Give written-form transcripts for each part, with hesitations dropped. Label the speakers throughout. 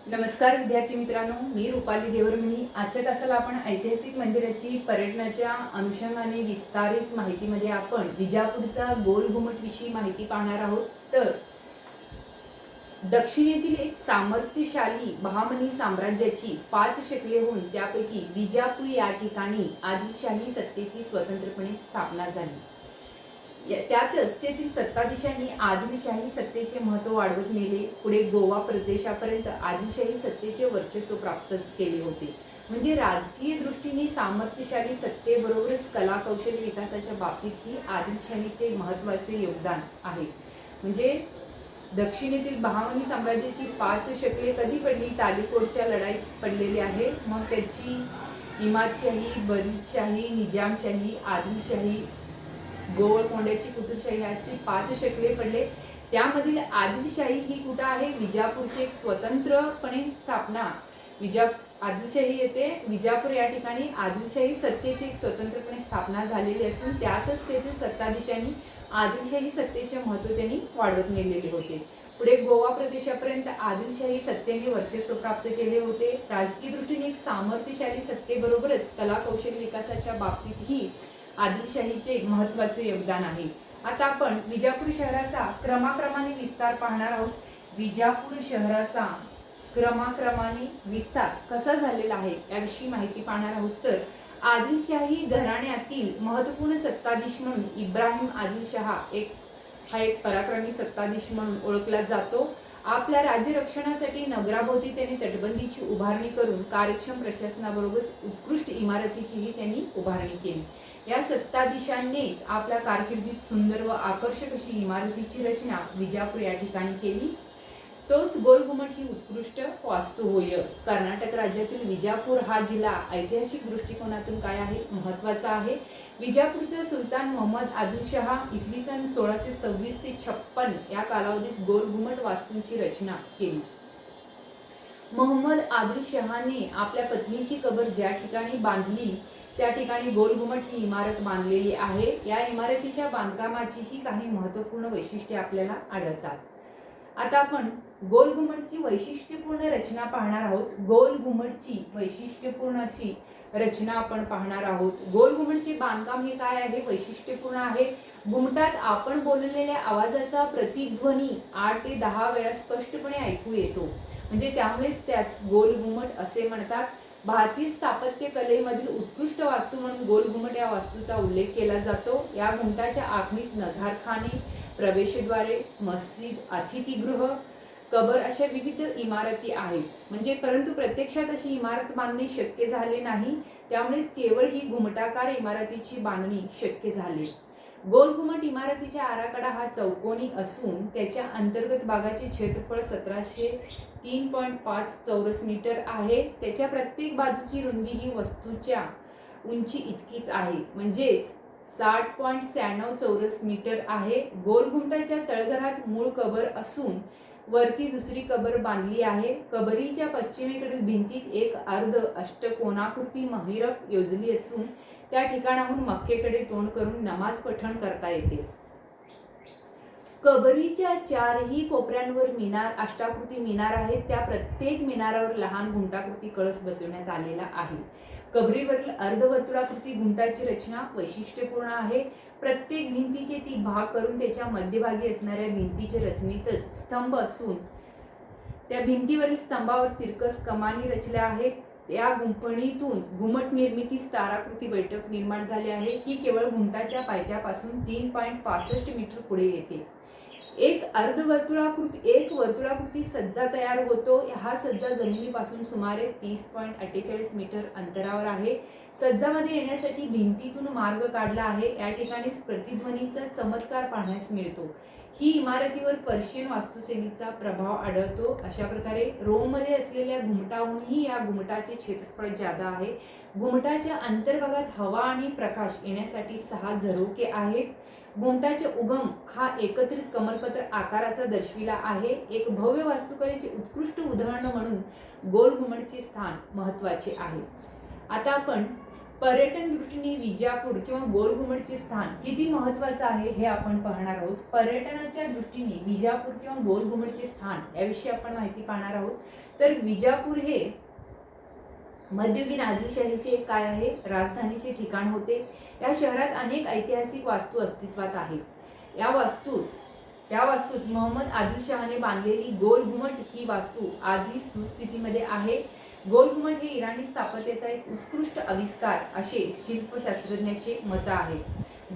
Speaker 1: नमस्कार विद्यार्थी मित्रांनो, मी रुपाली देवरमणी। आजच्या तासाला आपण ऐतिहासिक मंदिराची पर्यटनाच्या अनुषंगाने विस्तारित माहितीमध्ये आपण विजापूरचा गोल घुमट विषयी माहिती पाहणार आहोत। तर दक्षिणेतील एक सामर्थ्यशाली बहामनी साम्राज्याची 5 शतके होऊन त्यापैकी विजापूर या ठिकाणी आदिलशाही सत्तेची स्वतंत्रपणे स्थापना झाली। त्यातच तेथील सत्ताधीशांनी आदिलशाही सत्तेचे महत्त्व वाढवत नेले। पुढे गोवा प्रदेशापर्यंत आदिलशाही सत्तेचे वर्चस्व प्राप्त केले होते। म्हणजे राजकीय दृष्टीने सामर्थ्यशाली सत्तेबरोबरच कला कौशल्य विकासाच्या बाबतीतही आदिलशाहीचे महत्त्वाचे योगदान आहे। म्हणजे दक्षिणेतील बहामनी साम्राज्याची 5 शतके कधी पडली? तालिकोटच्या लढाईत पडलेली आहे। मग त्याची इमादशाही, बरीदशाही, निजामशाही, आदिलशाही, गोवळकोंड्याची कुतुबशाही अशी 5 शतके पडले। त्यामधील आदिलशाही ही कुठे आहे? विजापूरची एक स्वतंत्रपणे स्थापना आदिलशाही येते विजापूर या ठिकाणी आदिलशाही सत्तेची एक स्वतंत्रपणे स्थापना झालेली असून त्यातच तेथील सत्ताधीशांनी आदिलशाही सत्तेचे महत्त्व त्यांनी वाढवत नेलेले होते। पुढे गोवा प्रदेशापर्यंत आदिलशाही सत्तेने वर्चस्व प्राप्त केले होते। राजकीय दृष्टीने एक सामर्थ्यशाली सत्तेबरोबरच कला कौशल्य विकासाच्या बाबतीतही आदिलशाहीचे महत्त्वाचे योगदान आहे। आता आपण विजापूर शहराचा क्रमाक्रमाने विस्तार पाहणार आहोत। विजापूर शहराचा क्रमाक्रमाने विस्तार कसा झालेला आहे याविषयी माहिती पाहणार आहोत। तर आदिलशाही घराण्यातील महत्त्वपूर्ण सत्ताधीश म्हणून इब्राहिम आदिलशहा हा एक पराक्रमी सत्ताधीश म्हणून ओळखला जातो। आपल्या राज्य रक्षणासाठी नगराभोवती त्यांनी तटबंदीची उभारणी करून कार्यक्षम प्रशासनाबरोबरच उत्कृष्ट इमारतीचीही त्यांनी उभारणी केली। या सत्ताधीशांनीच आपल्या कारकिर्दीत सुंदर व आकर्षक अशी इमारतीची रचना विजापूर या ठिकाणी केली। तोच गोल घुमट ही उत्कृष्ट वास्तू होय। कर्नाटक राज्यातील विजापूर हा जिल्हा ऐतिहासिक दृष्टिकोनातून काय आहे? महत्त्वाचा आहे। विजापूरचा सुलतान मोहम्मद आदिलशहा इसवी सन 1626 ते 56 या कालावधीत गोल घुमट वास्तूंची रचना केली। मोहम्मद आदिलशहाने आपल्या पत्नीची कबर ज्या ठिकाणी बांधली त्या ठिकाणी गोल घुमट ही इमारत बांधलेली आहे। या इमारतीच्या बांधकामाचीही काही महत्त्वपूर्ण वैशिष्ट्ये आपल्याला आढळतात। आता आपण गोल घुमटची वैशिष्ट्यपूर्ण रचना पाहणार आहोत। गोल घुमटची वैशिष्ट्यपूर्ण अशी रचना आपण पाहणार आहोत। गोल घुमटचे बांधकाम हे काय आहे? वैशिष्ट्यपूर्ण आहे। घुमटात आपण बोललेल्या आवाजाचा प्रतिध्वनी 8 ते 10 वेळा स्पष्टपणे ऐकू येतो। म्हणजे त्यामुळेच त्यास गोल घुमट असे म्हणतात। भारतीय स्थापत्य कलेमधील उत्कृष्ट वास्तू म्हणून गोल घुमट या वास्तूचा उल्लेख केला जातो। या घुमटाच्या आखणीत नगारखाने, प्रवेशद्वारे, मस्जिद, अतिथीगृह, कबर अशा विविध इमारती आहेत। म्हणजे परंतु प्रत्यक्षात अशी इमारत बांधणे शक्य झाले नाही। त्यामुळेच केवळ ही घुमटाकार इमारतीची बांधणी शक्य झाली। गोल घुमट इमारतीचा आराखडा हा चौकोनी असून त्याच्या अंतर्गत भागाचे क्षेत्रफळ 1703.5 चौरस मीटर आहे। त्याच्या प्रत्येक बाजूची रुंदी ही वस्तूच्या उंची इतकीच आहे, म्हणजेच 60.96 चौरस मीटर आहे। गोल घुमटाच्या तळघरात मूळ कबर असून वरती दुसरी कबर बांधली आहे। कबरीच्या पश्चिमेकडील भिंतीत एक अर्ध अष्टकोनाकृती महिरप योजली असून त्या ठिकाणाहून मक्केकडे तोंड करून नमाज पठण करता येते। कबरीच्या 4ही कोपऱ्यांवर अष्टाकृती मिनार आहेत। त्या प्रत्येक मिनारावर लहान घुमटाकृती कळस बसवण्यात आलेला आहे। कबरीवरील अर्धवर्तुळाकृती घुमटाची रचना वैशिष्ट्यपूर्ण आहे। प्रत्येक भिंतीचे 3 भाग करून त्याच्या मध्यभागी असणाऱ्या भिंतीच्या रचनेतच स्तंभ असून त्या भिंतीवरील स्तंभावर तिरकस कमानी रचल्या आहेत। या गुंफणीतून घुमट निर्मितीस ताराकृती बैठक निर्माण झाली आहे। ही केवळ घुमटाच्या पायथ्यापासून 3.65 मीटर पुढे येते। एक वर्तुळाकृती सज्जा तयार होतो। हा सज्जा जमिनीपासून सुमारे 30.48 मीटर अंतरावर आहे। सज्जामध्ये येण्यासाठी भिंतीतून मार्ग काढला आहे। या ठिकाणीच प्रतिध्वनीचा चमत्कार पाहण्यास मिळतो। ही इमारतीवर पर्शियन वास्तुशैलीचा प्रभाव आढळतो। अशा प्रकारे रोममध्ये असलेल्या घुमटाहूनही या घुमटाचे क्षेत्रफळ जादा आहे। घुमटाच्या अंतर्भागात हवा आणि प्रकाश येण्यासाठी 6 झरोके आहेत। घुमटाचे उगम हा एकत्रित कमलपत्र आकाराचा दर्शविला आहे। एक भव्य वास्तुकलेचे उत्कृष्ट उदाहरण म्हणून गोल घुमटचे स्थान महत्त्वाचे आहे। आता आपण पर्यटन दृष्टीने विजापूर किंवा गोलघुमटचे स्थान किती महत्त्वाचं आहे हे आपण पाहणार आहोत. पर्यटनाच्या दृष्टीने विजापूर किंवा गोलघुमटचे स्थान याविषयी आपण माहिती पाहणार आहोत. तर विजापूर हे मध्ययुगीन आदिलशाहीचे काय आहे, राजधानीचे ठिकाण होते. या शहरात अनेक ऐतिहासिक वास्तू अस्तित्वात आहेत. त्या वास्तूत मोहम्मद आदिलशहाने बांधलेली गोलघुमट ही वास्तू आजही सुस्थितीमध्ये आहे. गोलघुमट हे इराणी स्थापत्याचा एक उत्कृष्ट आविष्कार असे शिल्पशास्त्रज्ञाचे मत आहे.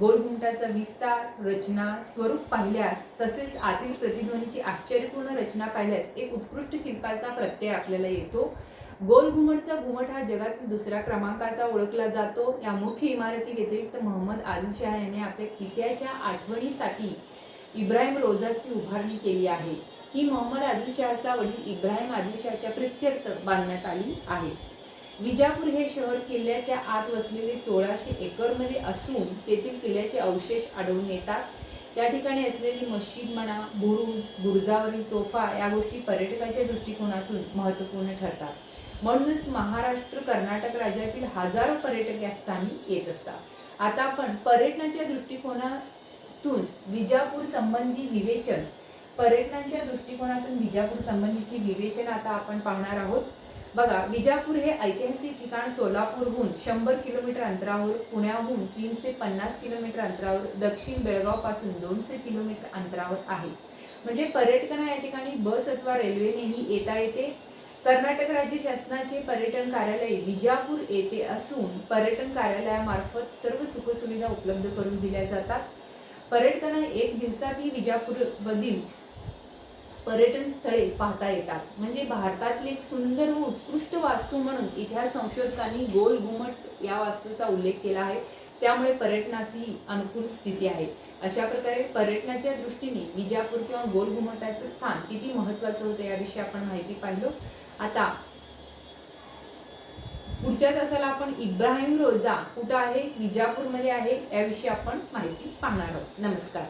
Speaker 1: गोलघुमटाचा विस्तार, रचना, स्वरूप पाहिल्यास तसेच आतील प्रतिध्वनीची आश्चर्यपूर्ण रचना पाहिल्यास एक उत्कृष्ट शिल्पाचा प्रत्यय आपल्याला येतो. गोलघुमटचा घुमट हा जगातील दुसऱ्या क्रमांकाचा ओळखला जातो. या मुख्य इमारती व्यतिरिक्त मोहम्मद आदिलशाह याने आपल्या पित्याच्या आठवणीसाठी इब्राहिम रोजाची उभारणी केली आहे. ही मोहम्मद आदिलशहाचा वडील इब्राहिम आदिलशहाच्या प्रित्यर्थ बांधण्यात आली आहे. विजापूर हे शहर किल्ल्याच्या आत वसलेले 1600 एकरमध्ये असून तेथील किल्ल्याचे अवशेष आढळून येतात. त्या ठिकाणी असलेली मस्जिद म्हणा, बुरुज, बुरुजावरील तोफा या गोष्टी पर्यटकांच्या दृष्टिकोनातून महत्त्वपूर्ण ठरतात. म्हणूनच महाराष्ट्र, कर्नाटक राज्यातील हजारो पर्यटक या स्थानी येत असतात. आता आपण पर्यटनाच्या दृष्टिकोनातून विजापूर संबंधी विवेचन, पर्यटनाच्या दृष्टिकोनातून विजापूर संबंधीची विवेचन आता आपण पाहणार आहोत. बघा, विजापूर हे ऐतिहासिक ठिकाण सोलापूरहून 100 किलोमीटर अंतरावर, पुण्याहून 350 किलोमीटर अंतरावर, दक्षिण बेळगाव पासून 200 किलोमीटर अंतरावर आहे. म्हणजे पर्यटकांना या ठिकाणी बस अथवा रेल्वेनेही येता येते. कर्नाटक राज्य शासनाचे पर्यटन कार्यालय विजापूर येथे असून पर्यटन कार्यालयामार्फत सर्व सुखसुविधा उपलब्ध करून दिल्या जातात. पर्यटकांना एक दिवसातही विजापूरमधील पर्यटन स्थळे पाहता येतात. म्हणजे भारतातील एक सुंदर व उत्कृष्ट वास्तू म्हणून इतिहास संशोधकांनी गोलघुमट या वास्तूचा उल्लेख केला आहे. त्यामुळे पर्यटनासही अनुकूल स्थिती आहे. अशा प्रकारे पर्यटनाच्या दृष्टीने विजापूर किंवा गोलघुमटाचं स्थान किती महत्त्वाचं होतं याविषयी आपण माहिती पाहिलो. आता पुढच्या तासाला आपण इब्राहिम रोजा कुठं आहे, विजापूरमध्ये आहे, याविषयी आपण माहिती पाहणार आहोत. नमस्कार.